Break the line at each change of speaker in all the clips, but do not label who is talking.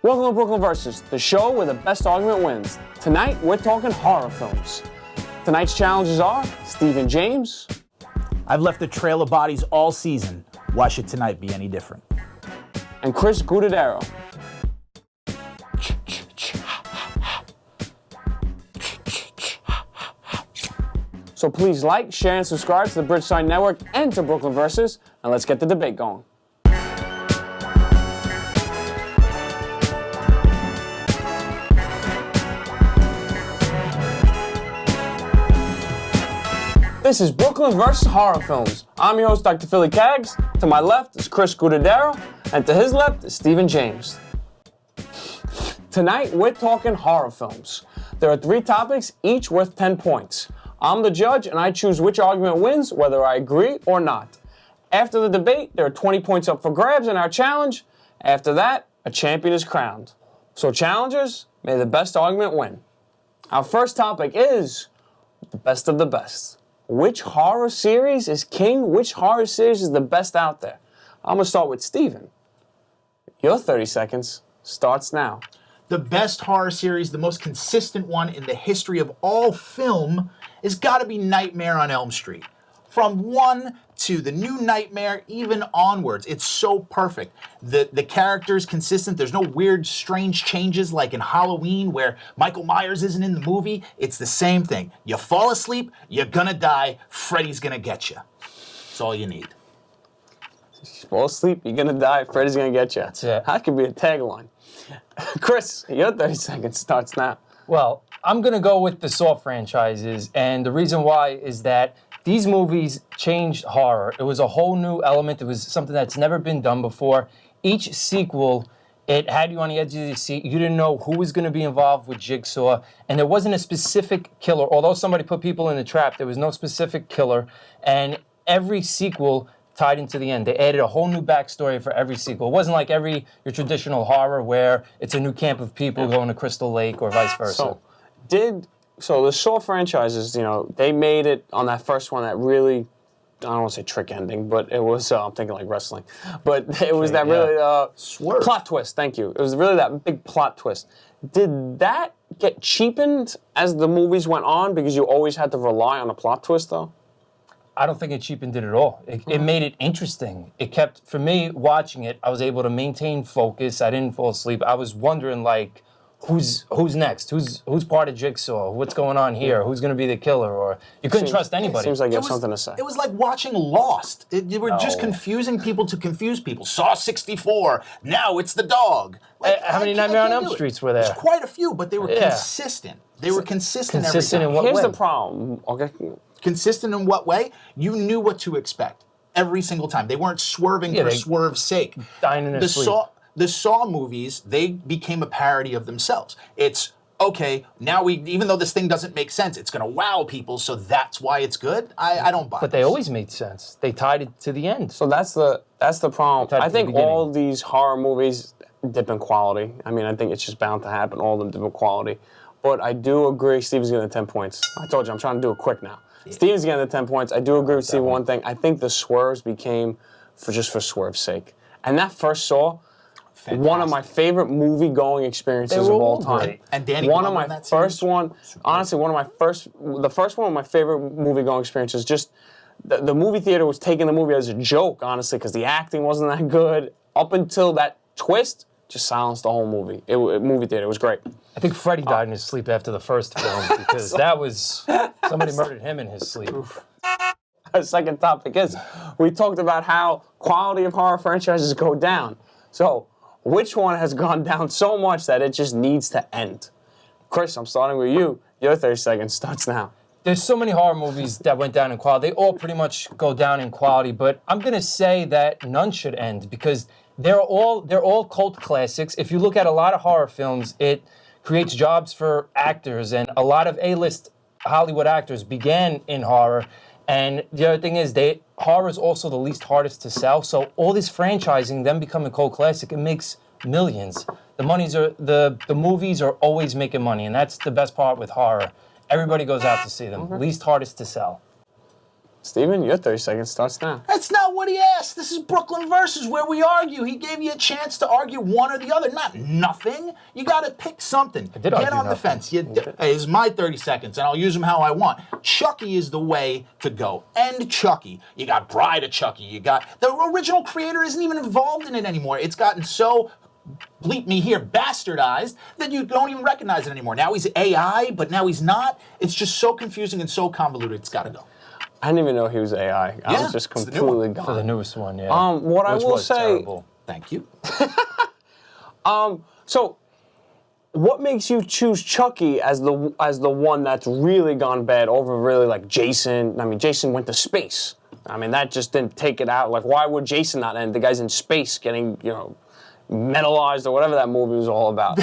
Welcome to Brooklyn Versus, the show where the best argument wins. Tonight, we're talking horror films. Tonight's challenges are Stephen James.
I've left a trail of bodies all season. Why should tonight be any different?
And Chris Gudadero. So please like, share, and subscribe to the Bridgeside Network and to Brooklyn Versus, and let's get the debate going. This is Brooklyn Versus Horror Films. I'm your host, Dr. Philly Kaggs. To my left is Chris Gudadero, and to his left is Stephen James. Tonight, we're talking horror films. There are 3 topics, each worth 10 points. I'm the judge, and I choose which argument wins, whether I agree or not. After the debate, there are 20 points up for grabs in our challenge. After that, a champion is crowned. So challengers, may the best argument win. Our first topic is the best of the best. Which horror series is king? Which horror series is the best out there? I'm going to start with Stephen. Your 30 seconds starts now.
The best horror series, the most consistent one in the history of all film, has got to be Nightmare on Elm Street. From 1 to the new Nightmare, even onwards, it's so perfect. The character is consistent. There's no weird, strange changes like in Halloween where Michael Myers isn't in the movie. It's the same thing. You fall asleep, you're gonna die, Freddy's gonna get you. That's all you need.
You fall asleep, you're gonna die, Freddy's gonna get you.
That's it.
That could be a tagline. Chris, your 30 seconds starts now.
Well, I'm going to go with the Saw franchises, and the reason why is that these movies changed horror. It was a whole new element. It was something that's never been done before. Each sequel, it had you on the edge of your seat. You didn't know who was going to be involved with Jigsaw, and there wasn't a specific killer. Although somebody put people in the trap, there was no specific killer, and every sequel tied into the end. They added a whole new backstory for every sequel. It wasn't like your traditional horror where it's a new camp of people going to Crystal Lake or vice versa.
So the Saw franchises, they made it on that first one that really, I don't want to say trick ending, but it was, I'm thinking like wrestling, but it was that really
Swerve.
plot twist, thank you. It was really that big plot twist. Did that get cheapened as the movies went on because you always had to rely on a plot twist though?
I don't think it cheapened it at all. It made it interesting. It kept, for me, watching it, I was able to maintain focus. I didn't fall asleep. I was wondering, like, who's next? Who's part of Jigsaw? What's going on here? Who's going to be the killer? Or you couldn't trust anybody.
Seems like you have something to say.
It was like watching Lost. You were just confusing people to confuse people. Saw 64. Now it's the dog.
How many Nightmare on Elm Streets were there?
There's quite a few, but they were consistent. They were consistent every
Consistent
time.
in what
Here's
way?
the problem, okay?
Consistent in what way? You knew what to expect every single time. They weren't swerving for swerve's sake.
Dying in their sleep.
The Saw movies, they became a parody of themselves. It's, okay, now even though this thing doesn't make sense, it's going to wow people, so that's why it's good? I don't buy it.
But they always made sense. They tied it to the end.
So that's the problem. I think
beginning.
all these horror movies dip in quality. I mean, I think it's just bound to happen. All of them dip in quality. But I do agree Steve's getting the 10 points. I told you, I'm trying to do it quick now. Yeah. Steve's getting the 10 points. I do agree with Steve one thing. I think the swerves became for swerve's sake. And that first Saw, one of my favorite movie-going experiences of all time.
Great. And Danny
one of
Glover
my
in that
first
series?
one, honestly, the first one of my favorite movie-going experiences. Just the movie theater was taking the movie as a joke, honestly, because the acting wasn't that good. Up until that twist, just silenced the whole movie. Movie theater, it was great.
I think Freddy died in his sleep after the first film because that was, somebody murdered him in his sleep.
Our second topic is, we talked about how quality of horror franchises go down. So, which one has gone down so much that it just needs to end? Chris, I'm starting with you. Your 30 seconds starts now.
There's so many horror movies that went down in quality. They all pretty much go down in quality, but I'm going to say that none should end because they're all cult classics. If you look at a lot of horror films, it creates jobs for actors, and a lot of A-list Hollywood actors began in horror. And the other thing is, horror is also the least hardest to sell. So all this franchising, them becoming a cult classic, it makes millions. The movies are always making money, and that's the best part with horror. Everybody goes out to see them. Least hardest to sell.
Steven, your 30 seconds starts now.
That's not what he asked. This is Brooklyn Versus, where we argue. He gave you a chance to argue one or the other, not nothing. You got to pick something.
did
Get
argue
on the
nothing.
fence. Hey, it's my 30 seconds, and I'll use them how I want. Chucky is the way to go. End Chucky. You got Bride of Chucky. You got the original creator isn't even involved in it anymore. It's gotten so, bleep me here, bastardized that you don't even recognize it anymore. Now he's AI, but now he's not. It's just so confusing and so convoluted. It's got to go.
I didn't even know he was AI. I
Yeah,
was just
it's the new one.
completely
For the
gone.
newest one, yeah.
What I
Which
will
was
say,
terrible.
Thank you.
so what makes you choose Chucky as the one that's really gone bad over really like Jason? I mean, Jason went to space. I mean, that just didn't take it out. Like, why would Jason not end? The guy's in space getting, metallized or whatever that movie was all about.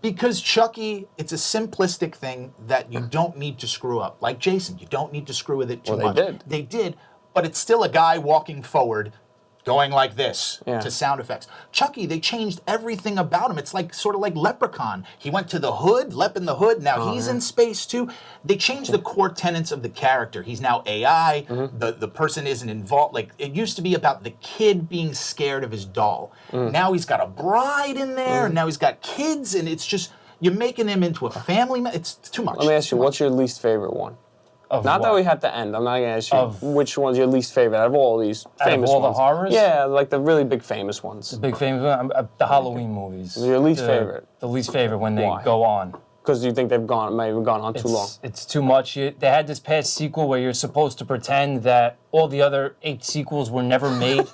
Because Chucky, it's a simplistic thing that you don't need to screw up. Like Jason, you don't need to screw with it too
Well,
much.
they did.
They did, but it's still a guy walking forward, going like this
Yeah.
to sound effects. Chucky, they changed everything about him. It's like sort of like Leprechaun. He went to the hood, Lep in the hood. Now he's in space too. They changed the core tenets of the character. He's now AI. The person isn't involved. Like it used to be about the kid being scared of his doll. Now he's got a bride in there, and now he's got kids, and it's just you're making him into a family. It's too much.
Let me ask
Too
you,
much.
what's your least favorite one?
Of
Not that
what?
we have to end. I'm not gonna ask you
Of-
which one's your least favorite out of all these famous
all the
ones.
horrors?
Yeah, like the really big famous ones.
Big famous one, the Halloween movies.
Your least
The-
favorite?
The least favorite when they
Why?
go on.
Because you think they've maybe gone on too long.
It's too much. They had this past sequel where you're supposed to pretend that all the other 8 sequels were never made,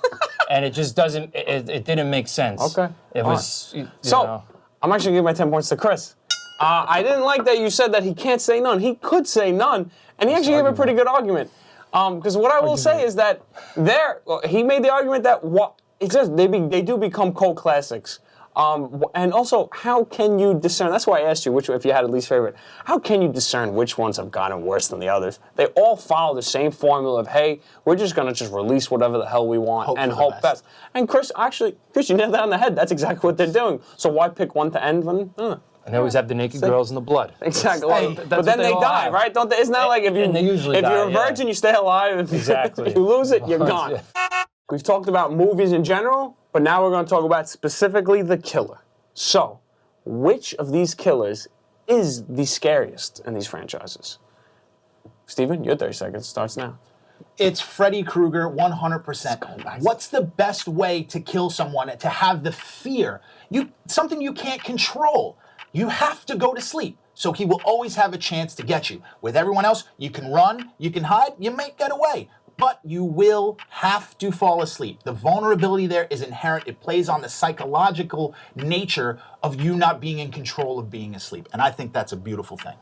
and it just doesn't. It didn't make sense.
Okay.
It
All
was. You
So,
know.
I'm actually gonna give my 10 points to Chris. I didn't like that you said that he can't say none. He could say none, and he actually gave a pretty good argument. Because what I will say is that he made the argument that they do become cult classics. And also, how can you discern? That's why I asked you if you had a least favorite. How can you discern which ones have gotten worse than the others? They all follow the same formula of, hey, we're just gonna release whatever the hell we want
Hope
and
for the
hope
best.
best. And Chris, you nailed that on the head. That's exactly what they're doing. So why pick one to end when?
And they always have the naked girls in the blood.
Exactly.
Hey,
But
that's
then
what
they
they all
die,
have.
right? Don't they? Isn't that like if
And they usually
you're a
die, yeah.
virgin, you stay alive. If
Exactly.
if you lose it, you're gone.
Yeah.
We've talked about movies in general, but now we're going to talk about specifically the killer. So, which of these killers is the scariest in these franchises? Steven, your 30 seconds starts now.
It's Freddy Krueger, 100%. What's the best way to kill someone? To have the fear. Something you can't control. You have to go to sleep. So he will always have a chance to get you. With everyone else, you can run, you can hide, you may get away. But you will have to fall asleep. The vulnerability there is inherent. It plays on the psychological nature of you not being in control of being asleep. And I think that's a beautiful thing.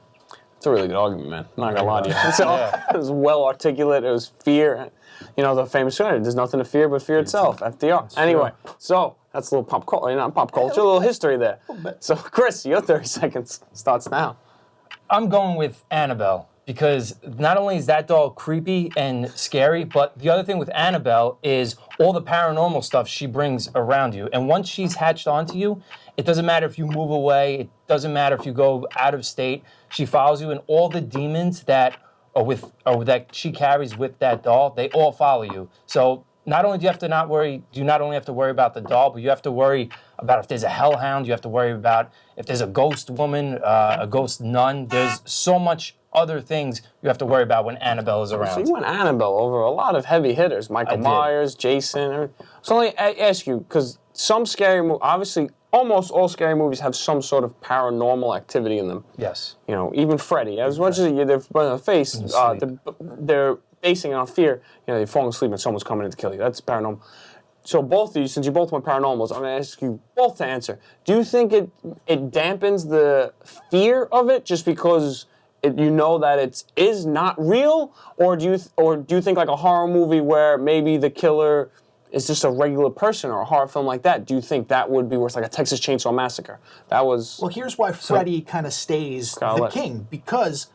It's a really good argument, man. I'm not gonna lie to you. It was well articulate. It was fear. The famous saying, there's nothing to fear but fear itself. FDR. Anyway, so that's a little pop culture, not pop culture, a little history there. So, Chris, your 30 seconds starts now.
I'm going with Annabelle because not only is that doll creepy and scary, but the other thing with Annabelle is all the paranormal stuff she brings around you. And once she's hatched onto you, it doesn't matter if you move away, it doesn't matter if you go out of state. She follows you, and all the demons that that she carries with that doll, they all follow you. So not only do you not only have to worry about the doll, but you have to worry about if there's a hellhound. You have to worry about if there's a ghost woman, a ghost nun. There's so much other things you have to worry about when Annabelle is around.
So you went Annabelle over a lot of heavy hitters. Michael
did.
Myers, Jason. So let me ask you, because some scary movies, obviously, almost all scary movies have some sort of paranormal activity in them.
Yes.
Even Freddy, as much as they're in the face, they're basing it on fear. You're falling asleep and someone's coming in to kill you. That's paranormal. So both of you, since you both went paranormals, I'm going to ask you both to answer. Do you think it dampens the fear of it just because that it is not real, or do you think like a horror movie where maybe the killer is just a regular person, or a horror film like that? Do you think that would be worse, like a Texas Chainsaw Massacre? That was
Well, here's why Freddy kind of stays the king, because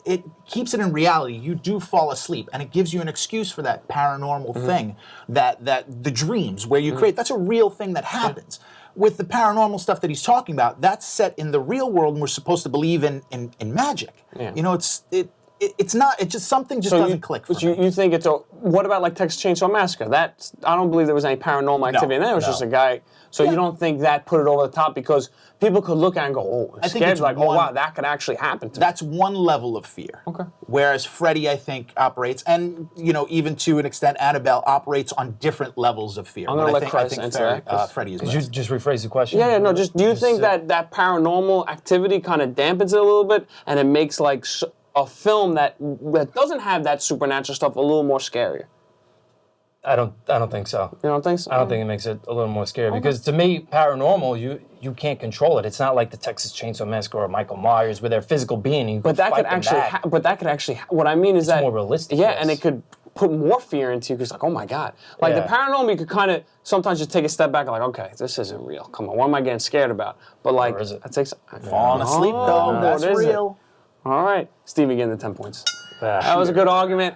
it keeps it in reality. You do fall asleep, and it gives you an excuse for that paranormal thing, that the dreams where you create. That's a real thing that happens. With the paranormal stuff that he's talking about, that's set in the real world, and we're supposed to believe in magic.
Yeah.
it's not. It just something just doesn't click for me.
You think it's a? What about like Texas Chainsaw Massacre? That I don't believe there was any paranormal activity in there. It was just a guy. So you don't think that put it over the top because people could look at it and go, "Oh,
I think
scared."
it's
Like, "Oh
one-
wow, that could actually happen to me."
That's one level of fear.
Okay.
Whereas Freddy, I think, operates, and even to an extent, Annabelle operates on different levels of fear.
I'm gonna
But
let Chris
I think
answer that, Chris.
Freddy is
Could you
best.
just rephrase the question?
Yeah, no. Just do you think that paranormal activity kind of dampens it a little bit, and it makes like a film that doesn't have that supernatural stuff a little more scarier?
I don't think so.
You don't think so?
I don't think it makes it a little more scary because to me, paranormal, you can't control it. It's not like the Texas Chainsaw Massacre or Michael Myers with their physical being. You
But that could
fight them
actually.
back.
But that could actually. What I mean is that
more realistic,
Yeah,
yes.
and it could put more fear into you because like, oh my god, like the
Yeah.
paranormal, you could kind of sometimes just take a step back and like, okay, this isn't real. Come on, what am I getting scared about? But like,
Or is it?
that takes
Falling asleep, though. That's
what is it?
real.
All right, Stevie getting the 10 points.
Ah,
That was a good argument.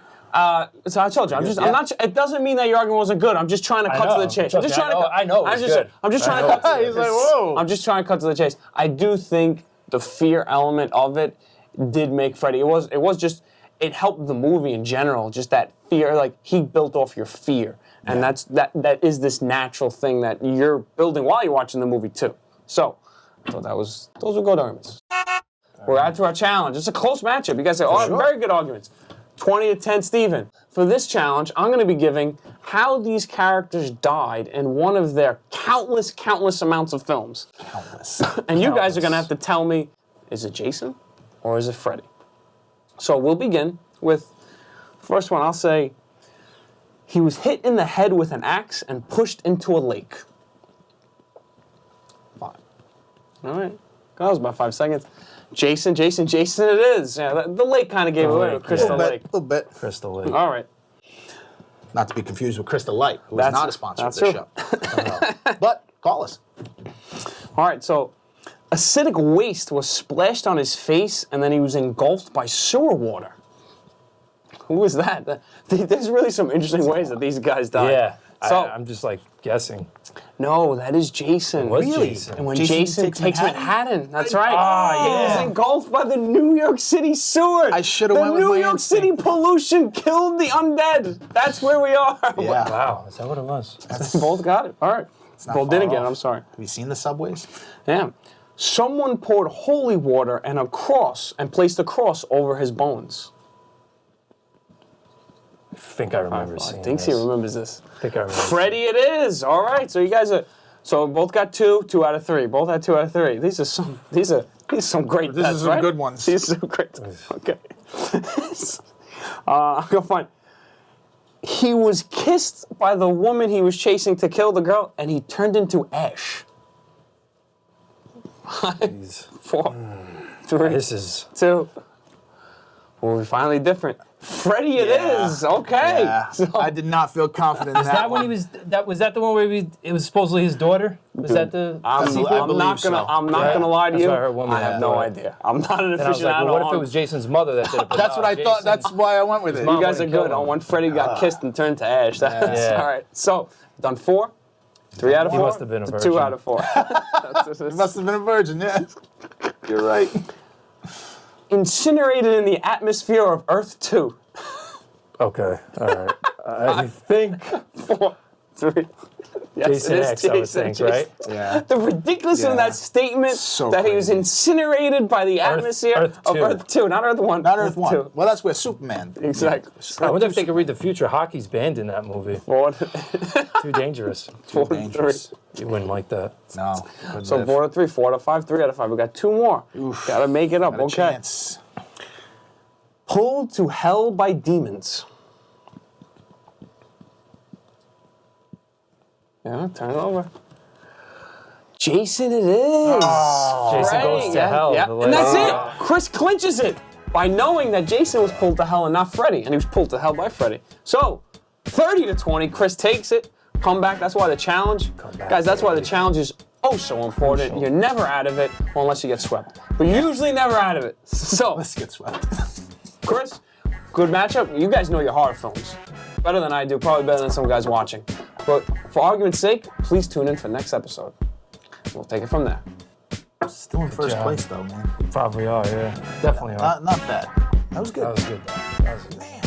So I told you, I'm not. It doesn't mean that your argument wasn't good. I'm just trying to cut to
know.
the chase.
Trust
I'm just
me,
trying to.
I know it was good.
I'm just trying
I
to
know
cut.
it
To
He's like, whoa.
I'm just trying to cut to the chase. I do think the fear element of it did make Freddy. It was just. It helped the movie in general. Just that fear, like he built off your fear, and that is this natural thing that you're building while you're watching the movie too. So those were good arguments. We're out to our challenge. It's a close matchup. You guys say, oh, very good arguments. 20-10, Steven. For this challenge, I'm going to be giving how these characters died in one of their countless amounts of films.
Countless.
And you guys are going to have to tell me, is it Jason or is it Freddy? So we'll begin with, first one, I'll say, he was hit in the head with an axe and pushed into a lake. 5. All right. That was about 5 seconds. Jason it is. Yeah, the lake kind of gave it away with Crystal Lake.
A little bit.
Crystal Lake.
All right.
Not to be confused with Crystal Light, who is
That's-
not a sponsor of
that's
this show. But call us.
All right, so acidic waste was splashed on his face and then he was engulfed by sewer water. Who was that? There's really some interesting ways that these guys died.
Yeah.
So,
I'm just like guessing.
no, that is Jason.
was
Really?
Jason.
And when
Jason
Jason
takes
takes Manhattan, that's right.
Ah,
He was
yeah.
engulfed by the New York City sewer.
I should've went
The
with
New
my
York
instinct.
City pollution killed the undead. That's where we are.
Yeah.
Wow, is that what it was?
Both got it. All right.
not
Both did
far
again.
off.
I'm sorry.
Have you seen the subways?
Yeah. Someone poured holy water and a cross and placed a cross over his bones.
I think I remember
I
seeing
think
this.
he remembers this.
I think I remember.
Freddy it is. All right. So you guys are both got 2 out of 3. Both had 2 out of 3. These are some great
This
bets,
is some
right?
good ones.
These are some great. Okay. I'm gonna find. He was kissed by the woman he was chasing to kill the girl, and he turned into ash. 5,
Jeez.
4, 3,
This is
2. Well, we're finally different. Freddy it
Yeah.
is. Okay.
Yeah.
So-
I did not feel confident in
Is that when
one.
he was? Was that the one where it was supposedly his daughter? Was that the
I'm
sequel?
I
not
believe
gonna.
so.
I'm not
Yeah.
gonna lie to
That's
you.
what I heard one
I
man
have
have
no
thought.
idea. I'm not an
And I was like,
aficionado.
well, what if it
on-
was Jason's mother that did it? But
That's
no,
what I thought.
Jason-
That's why I went with it.
You guys are
would've killed
good on
him.
when Freddy got kissed and turned to ash. That's
Yeah.
all right. So done 4, 3 out of 4.
He must have been a
2
virgin.
out of 4.
Must have been a virgin, yeah. You're right.
Incinerated in the atmosphere of Earth 2.
Okay, all right. I think
4, 3. Yes,
Jason
it is
X, I would think, right?
Yeah.
The ridiculous
Yeah.
of that statement
So
that he was
crazy.
incinerated by the atmosphere
Earth
of
2.
Earth 2, not Earth 1.
Not Earth 1.
2.
Well, that's where Superman.
Exactly.
I wonder if they could read the future. Hockey's banned in that movie.
4,
Too dangerous.
Too
3.
dangerous.
You wouldn't like that.
No. couldn't
So
live.
4 out of 3, 4 out of 5, 3 out of 5. We got 2 more. Gotta make it up.
Not a
Okay.
chance.
Pulled to hell by demons. Yeah, turn it over. Jason it is.
Jason
Right,
goes to
yeah,
hell.
yeah.
The
And that's
last-
it. Chris clinches it by knowing that Jason was pulled to hell and not Freddy, and he was pulled to hell by Freddy. So, 30-20, Chris takes it. Come back. That's why the challenge,
back,
guys. That's why the
baby.
challenge is oh so important. You're never out of it unless you get swept, but you're usually never out of it. So,
Let's get swept.
Chris, good matchup. You guys know your horror films better than I do, probably better than some guys watching. But for argument's sake, please tune in for next episode. We'll take it from there.
Still in first
job.
place, though, man.
Probably are, yeah. Definitely are.
Not bad. That was good.
That was good. That was good.
Man.